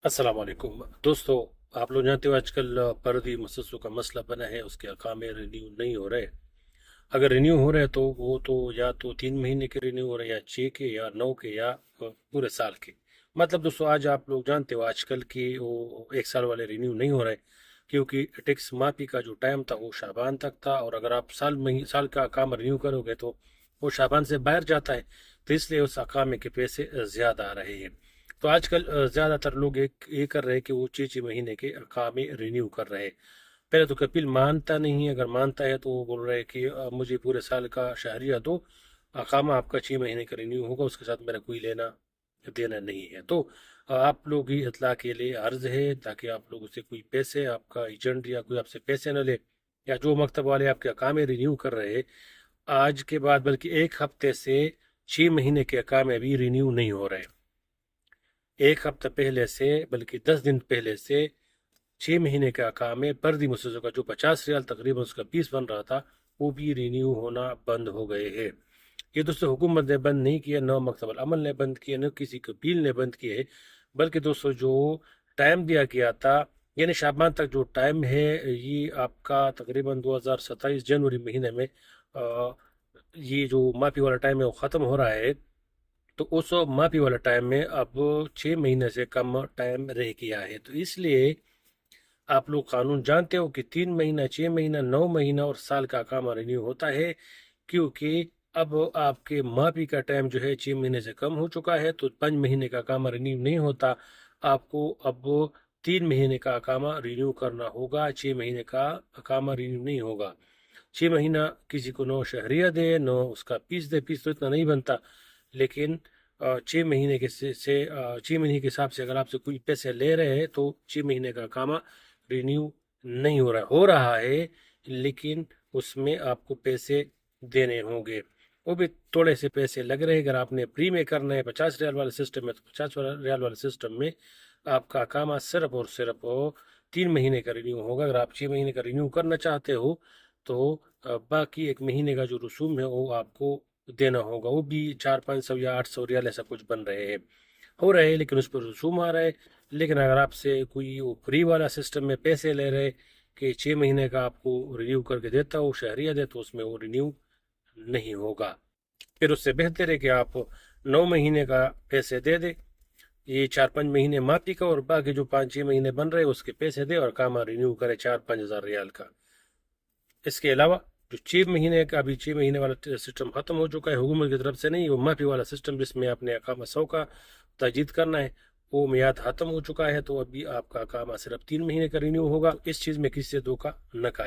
अस्सलाम वालेकुम दोस्तों। आप लोग जानते हो आजकल फर्दी मुसस्सों का मसला बना है, उसके अकामे रिन्यू नहीं हो रहे। अगर रिन्यू हो रहे तो वो तो या तो 3 महीने के रिन्यू हो रहे, या 6 के, या 9 के, या पूरे साल के। मतलब दोस्तों, आज आप लोग जानते हो आजकल की वो 1 साल वाले रिन्यू नहीं हो रहे, क्योंकि टैक्स माफी का जो टाइम था वो शाबान तक था, और अगर आप साल का अकामा रिन्यू करोगे तो वो शाबान से बाहर जाता है। तो इसलिए उस अकामे के पैसे ज़्यादा आ रहे हैं। तो आजकल ज़्यादातर लोग एक ये कर रहे हैं कि वो 6 6 महीने के अकामे रिन्यू कर रहे हैं। पहले तो कपिल मानता नहीं है, अगर मानता है तो वो बोल रहा है कि मुझे पूरे साल का शहरिया दो, अकामा आपका 6 महीने का रिन्यू होगा, उसके साथ मेरा कोई लेना देना नहीं है। तो आप लोग ही इतला के लिए अर्ज है, ताकि आप लोगों से कोई पैसे, आपका एजेंट या कोई आपसे पैसे न ले, या जो मकतब वाले आपके अकामे रिन्यू कर रहे हैं आज के बाद, बल्कि 1 हफ्ते से 6 महीने के अकामे अभी रिन्यू नहीं हो रहे। 1 हफ्ता पहले से, बल्कि 10 दिन पहले से 6 महीने का काम है फर्दी मुसस्सों का, जो 50 रियाल तकरीबन उसका पीस बन रहा था, वो भी रिन्यू होना बंद हो गए हैं। ये दोस्तों हुकूमत ने बंद नहीं किया, न मकतबल अमल ने बंद किया, न किसी कबील ने बंद किए, बल्कि दोस्तों जो टाइम दिया गया था, यानी शाबान तक जो टाइम है, ये आपका तकरीबन 2027 जनवरी महीने में ये जो माफी वाला टाइम है वो ख़त्म हो रहा है। तो उस माफी वाला टाइम में अब 6 महीने से कम टाइम रह गया है। तो इसलिए आप लोग कानून जानते हो कि 3 महीना, 6 महीना, 9 महीना और साल का काम रिन्यू होता है, क्योंकि अब आपके माफी का टाइम जो है 6 महीने से कम हो चुका है, तो 5 महीने का काम रिन्यू नहीं होता। आपको अब 3 महीने का अकामा रिन्यू करना होगा, 6 महीने का अकामा रिन्यू नहीं होगा। 6 महीना किसी को नो शहरिया दे, नो उसका पीस दे, पीस तो इतना नहीं बनता, लेकिन 6 महीने के 6 महीने के हिसाब से अगर आपसे कोई पैसे ले रहे हैं तो 6 महीने का कामा रिन्यू नहीं हो रहा है, लेकिन उसमें आपको पैसे देने होंगे। वो भी थोड़े से पैसे लग रहे हैं। अगर आपने प्री में करना है 50 रियाल वाले सिस्टम में, तो 50 रियाल वाले सिस्टम में आपका कामा सिर्फ और सिर्फ 3 महीने का रिन्यू होगा। अगर आप 6 महीने का रिन्यू करना चाहते हो तो बाकी 1 महीने का जो रसूम है वो आपको देना होगा। वो भी 400 500 या 800 रियाल ऐसा कुछ बन रहे हैं, हो रहे हैं, लेकिन उस पर रसूम आ रहा है। लेकिन अगर आपसे कोई वो फ्री वाला सिस्टम में पैसे ले रहे कि 6 महीने का आपको रिन्यू करके देता हो, शहरिया दे, तो उसमें वो रिन्यू नहीं होगा। फिर उससे बेहतर है कि आप 9 महीने का पैसे दे दे, ये 4 5 महीने माफी का, और बाकी जो 5 6 महीने बन रहे उसके पैसे दे, और काम रिन्यू करे 4 5 हज़ार रियाल का। इसके अलावा जो 6 महीने का, अभी 6 महीने वाला सिस्टम खत्म हो चुका है हुकूमत की तरफ से, नहीं, वो माफी वाला सिस्टम जिसमें आपने अकामा 100 का तजदीद करना है, वो मियाद खत्म हो चुका है। तो अभी आपका अकामा सिर्फ 3 महीने का रिन्यू होगा। इस चीज़ में किसी से धोखा न खाए।